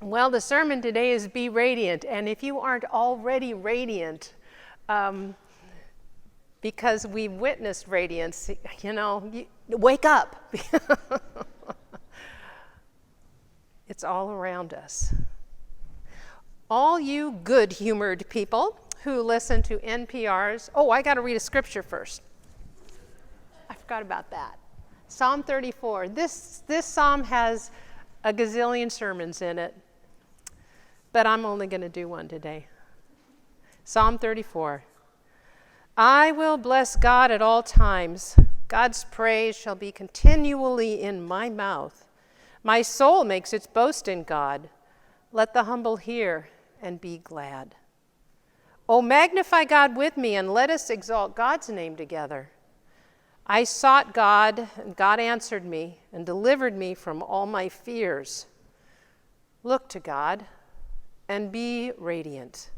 Well, the sermon today is Be Radiant, and if you aren't already radiant, because we've witnessed radiance, wake up. It's all around us. All you good-humored people who listen to NPR's, I got to read a scripture first. I forgot about that. Psalm 34. This psalm has a gazillion sermons in it, but I'm only going to do one today. Psalm 34. I will bless God at all times. God's praise shall be continually in my mouth. My soul makes its boast in God. Let the humble hear and be glad. Oh, magnify God with me, and let us exalt God's name together. I sought God, and God answered me and delivered me from all my fears. Look to God and be radiant,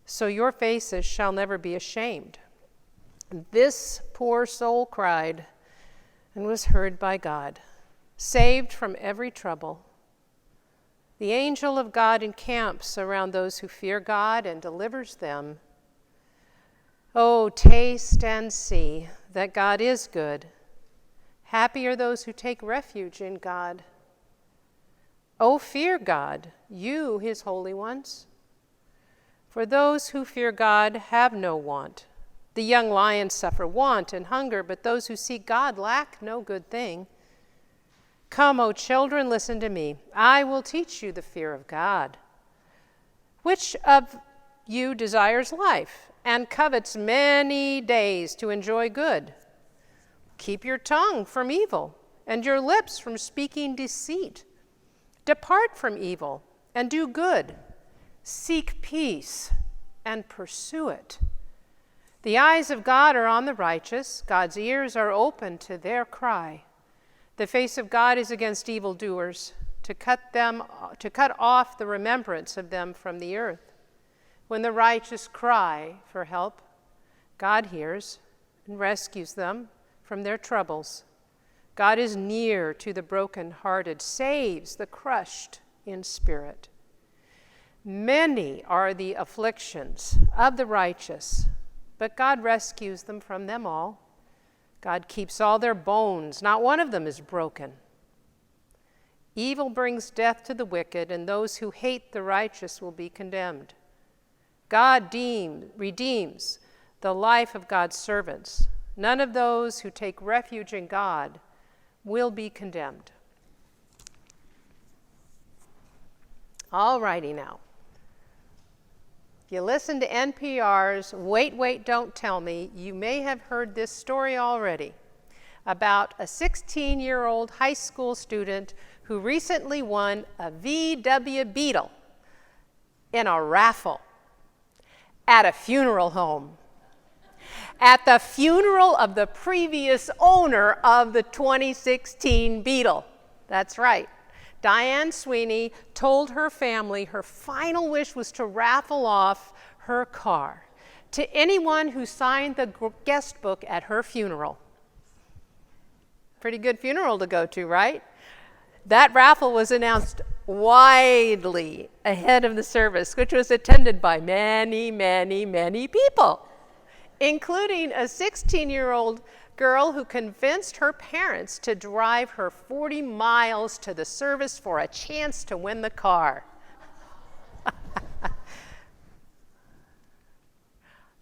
so your faces shall never be ashamed. This poor soul cried and was heard by God, saved from every trouble. The angel of God encamps around those who fear God and delivers them. Oh, taste and see that God is good. Happy are those who take refuge in God. Oh, fear God, you, his holy ones. For those who fear God have no want. The young lions suffer want and hunger, but those who seek God lack no good thing. Come, O children, listen to me. I will teach you the fear of God. Which of you desires life and covets many days to enjoy good? Keep your tongue from evil and your lips from speaking deceit. Depart from evil and do good. Seek peace and pursue it. The eyes of God are on the righteous. God's ears are open to their cry. The face of God is against evildoers, to cut off the remembrance of them from the earth. When the righteous cry for help, God hears and rescues them from their troubles. God is near to the brokenhearted, saves the crushed in spirit. Many are the afflictions of the righteous, but God rescues them from them all. God keeps all their bones, not one of them is broken. Evil brings death to the wicked, and those who hate the righteous will be condemned. God redeems the life of God's servants. None of those who take refuge in God will be condemned. All righty now. If you listen to NPR's Wait, Wait, Don't Tell Me, you may have heard this story already about a 16-year-old high school student who recently won a VW Beetle in a raffle at a funeral home. At the funeral of the previous owner of the 2016 Beetle. That's right. Diane Sweeney told her family her final wish was to raffle off her car to anyone who signed the guest book at her funeral. Pretty good funeral to go to, right? That raffle was announced widely ahead of the service, which was attended by many, many, many people, including a 16-year-old girl who convinced her parents to drive her 40 miles to the service for a chance to win the car.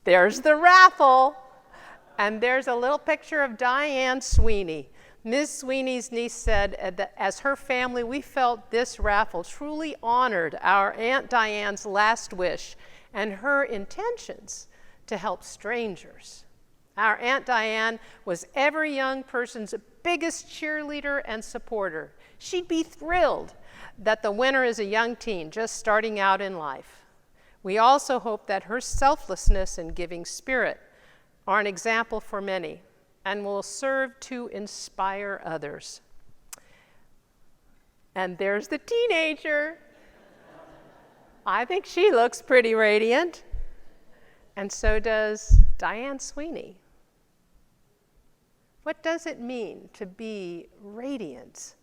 There's the raffle. And there's a little picture of Diane Sweeney. Ms. Sweeney's niece said that as her family, we felt this raffle truly honored our Aunt Diane's last wish and her intentions to help strangers. Our Aunt Diane was every young person's biggest cheerleader and supporter. She'd be thrilled that the winner is a young teen just starting out in life. We also hope that her selflessness and giving spirit are an example for many and will serve to inspire others. And there's the teenager. I think she looks pretty radiant. And so does Diane Sweeney. What does it mean to be radiant?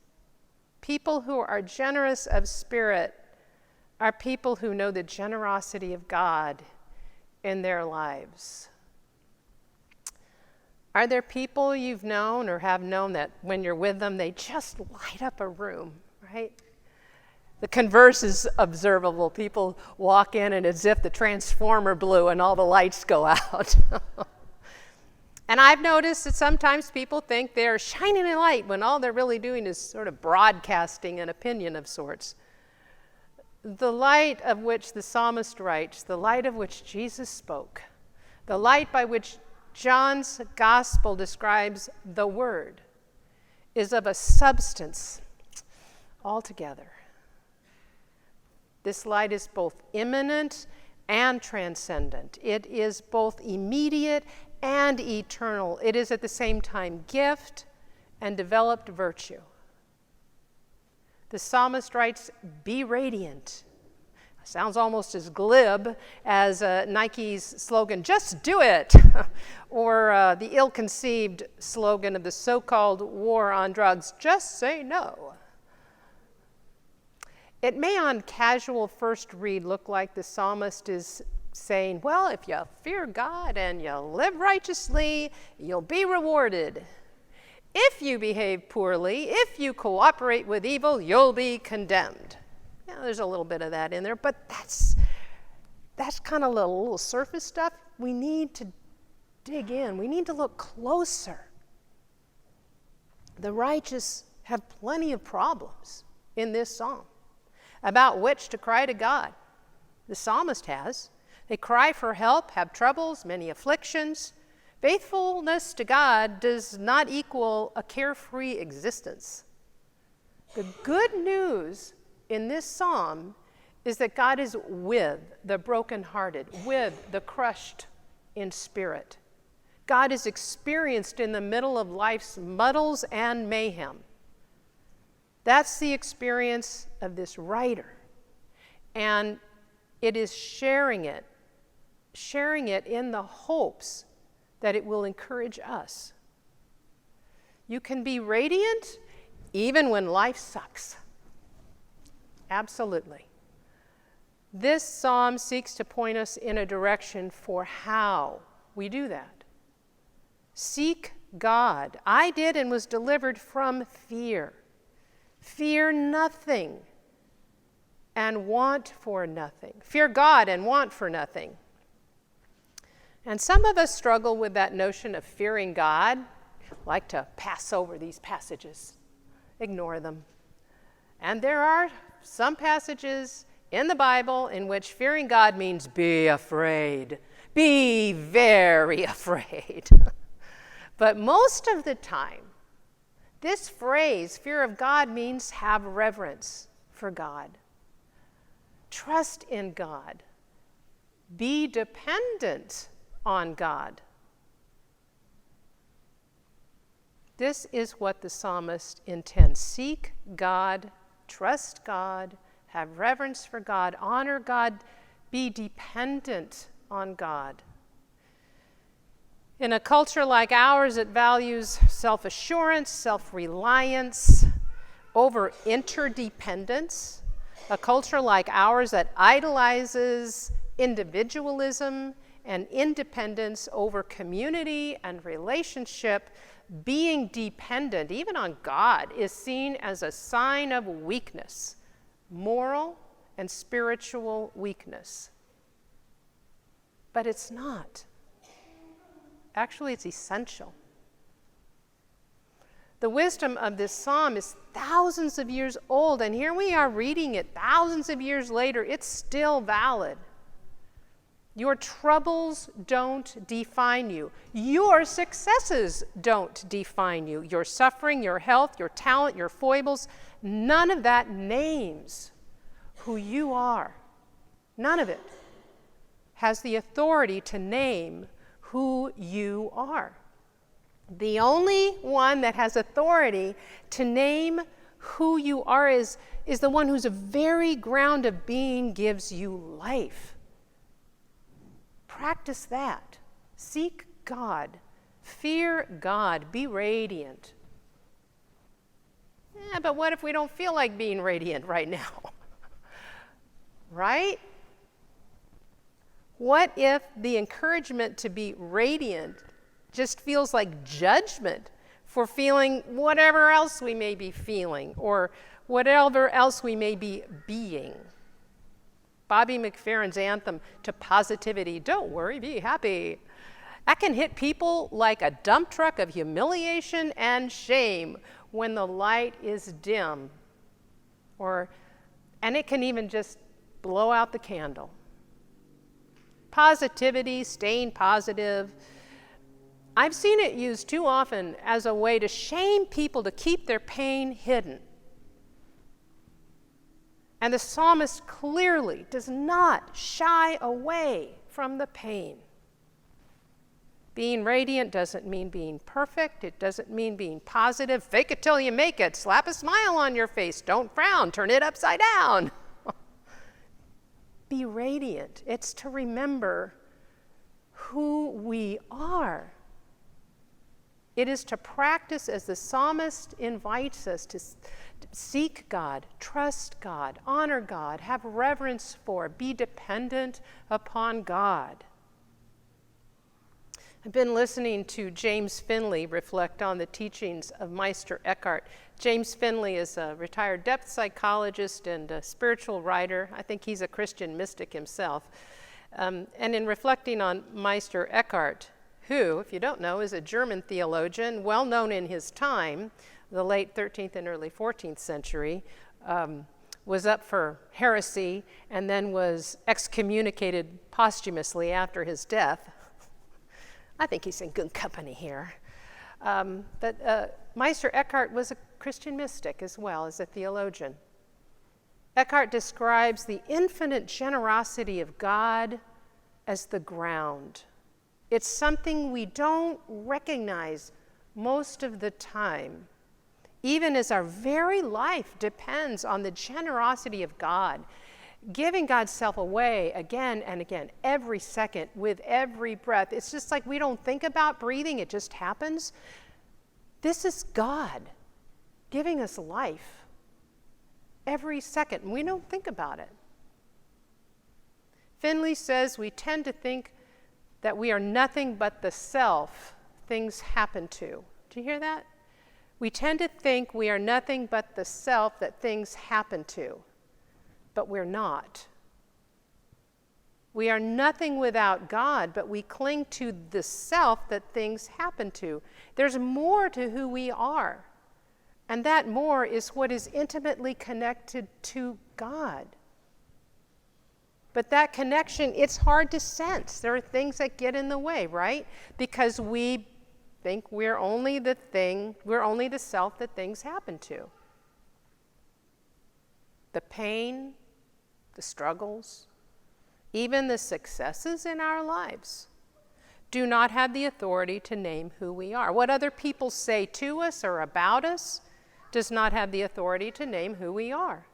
People who are generous of spirit are people who know the generosity of God in their lives. Are there people you've known or have known that when you're with them, they just light up a room, right? The converse is observable. People walk in and as if the transformer blew and all the lights go out. And I've noticed that sometimes people think they're shining a light when all they're really doing is sort of broadcasting an opinion of sorts. The light of which the psalmist writes, the light of which Jesus spoke, the light by which John's gospel describes the Word, is of a substance altogether. This light is both immanent and transcendent. It is both immediate and eternal. It is at the same time gift and developed virtue. The psalmist writes, "Be radiant." Sounds almost as glib as Nike's slogan, "Just do it," or the ill-conceived slogan of the so-called war on drugs, "Just say no." It may on casual first read look like the psalmist is saying, well, if you fear God and you live righteously, you'll be rewarded. If you behave poorly, if you cooperate with evil, you'll be condemned. Yeah, there's a little bit of that in there, but that's kind of a little surface stuff. We need to dig in. We need to look closer. The righteous have plenty of problems in this psalm about which to cry to God. The psalmist has. They cry for help, have troubles, many afflictions. Faithfulness to God does not equal a carefree existence. The good news in this psalm is that God is with the brokenhearted, with the crushed in spirit. God is experienced in the middle of life's muddles and mayhem. That's the experience of this writer. And it is sharing it in the hopes that it will encourage us. You can be radiant even when life sucks. Absolutely. This psalm seeks to point us in a direction for how we do that. Seek God. I did and was delivered from fear. Fear nothing and want for nothing. Fear God and want for nothing. And some of us struggle with that notion of fearing God, like to pass over these passages, ignore them. And there are some passages in the Bible in which fearing God means be afraid, be very afraid. But most of the time, this phrase, fear of God, means have reverence for God. Trust in God. Be dependent on God. This is what the psalmist intends. Seek God, trust God, have reverence for God, honor God, be dependent on God. In a culture like ours, it values self-assurance, self-reliance over interdependence. A culture like ours that idolizes individualism and independence over community and relationship, being dependent, even on God, is seen as a sign of weakness, moral and spiritual weakness. But it's not. Actually, it's essential. The wisdom of this psalm is thousands of years old, and here we are reading it thousands of years later. It's still valid. Your troubles don't define you. Your successes don't define you. Your suffering, your health, your talent, your foibles, none of that names who you are. None of it has the authority to name who you are. The only one that has authority to name who you are is the one whose very ground of being gives you life. Practice that. Seek God. Fear God. Be radiant. Yeah, but what if we don't feel like being radiant right now? Right? What if the encouragement to be radiant just feels like judgment for feeling whatever else we may be feeling or whatever else we may be being? Bobby McFerrin's anthem to positivity, don't worry, be happy. That can hit people like a dump truck of humiliation and shame when the light is dim. And it can even just blow out the candle. Positivity, staying positive. I've seen it used too often as a way to shame people to keep their pain hidden. And the psalmist clearly does not shy away from the pain. Being radiant doesn't mean being perfect. It doesn't mean being positive. Fake it till you make it. Slap a smile on your face. Don't frown. Turn it upside down. Be radiant. It's to remember who we are. It is to practice as the psalmist invites us to seek God, trust God, honor God, have reverence for, be dependent upon God. I've been listening to James Finley reflect on the teachings of Meister Eckhart. James Finley is a retired depth psychologist and a spiritual writer. I think he's a Christian mystic himself. And in reflecting on Meister Eckhart, who, if you don't know, is a German theologian, well known in his time, the late 13th and early 14th century, was up for heresy and then was excommunicated posthumously after his death. I think he's in good company here. Meister Eckhart was a Christian mystic as well as a theologian. Eckhart describes the infinite generosity of God as the ground. It's something we don't recognize most of the time, even as our very life depends on the generosity of God, giving God's self away again and again, every second, with every breath. It's just like we don't think about breathing, it just happens. This is God giving us life every second, and we don't think about it. Finley says we tend to think that we are nothing but the self things happen to. Do you hear that? We tend to think we are nothing but the self that things happen to, but we're not. We are nothing without God, but we cling to the self that things happen to. There's more to who we are, and that more is what is intimately connected to God. But that connection, it's hard to sense. There are things that get in the way, right? Because we think we're only the self that things happen to. The pain, the struggles, even the successes in our lives do not have the authority to name who we are. What other people say to us or about us does not have the authority to name who we are.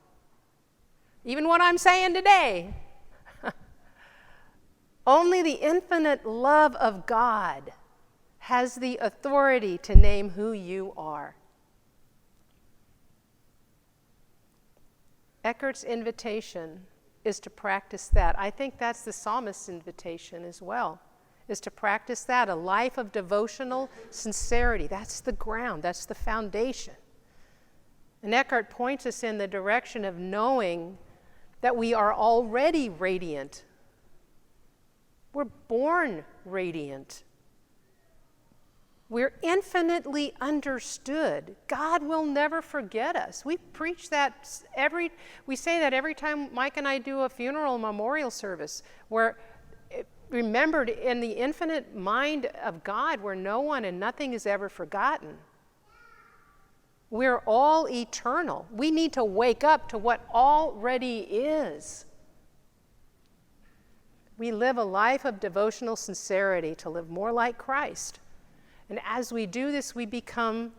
Even what I'm saying today. Only the infinite love of God has the authority to name who you are. Eckhart's invitation is to practice that. I think that's the psalmist's invitation as well, is to practice that, a life of devotional sincerity. That's the ground, that's the foundation. And Eckhart points us in the direction of knowing that we are already radiant. We're born radiant. We're infinitely understood. God will never forget us. We preach that we say that every time Mike and I do a funeral memorial service, where remembered in the infinite mind of God, where no one and nothing is ever forgotten. We're all eternal. We need to wake up to what already is. We live a life of devotional sincerity to live more like Christ. And as we do this, we become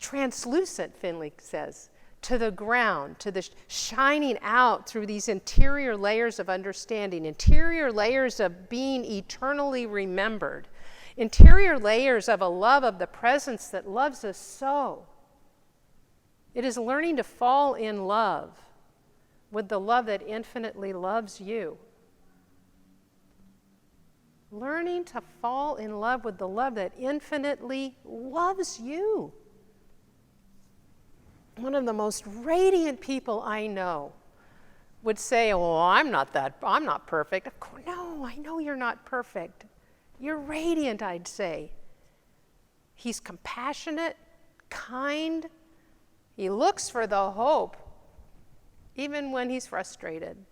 translucent, Finley says, to the ground, to the shining out through these interior layers of understanding, interior layers of being eternally remembered, interior layers of a love of the presence that loves us so. It is learning to fall in love with the love that infinitely loves you. Learning to fall in love with the love that infinitely loves you. One of the most radiant people I know would say, "Oh, I'm not perfect." Of course, no, I know you're not perfect. You're radiant, I'd say. He's compassionate, kind. He looks for the hope, even when he's frustrated.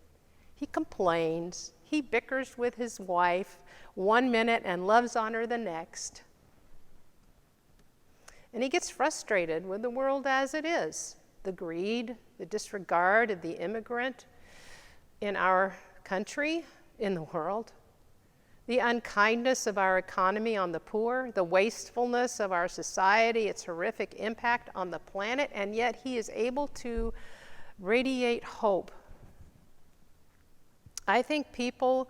He complains. He bickers with his wife 1 minute and loves on her the next. And he gets frustrated with the world as it is. The greed, the disregard of the immigrant in our country, in the world. The unkindness of our economy on the poor, the wastefulness of our society, its horrific impact on the planet, and yet he is able to radiate hope. I think people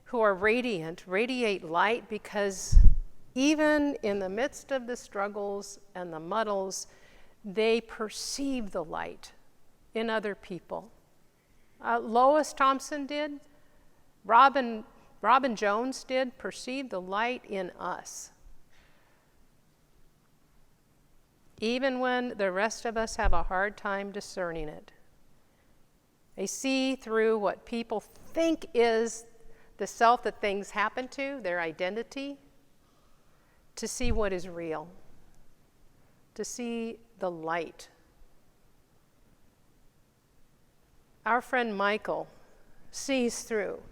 who are radiant radiate light because even in the midst of the struggles and the muddles, they perceive the light in other people. Lois Thompson did. Robin Jones did perceive the light in us. Even when the rest of us have a hard time discerning it. They see through what people think is the self that things happen to, their identity, to see what is real, to see the light. Our friend Michael sees through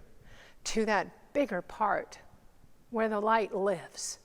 to that bigger part where the light lives.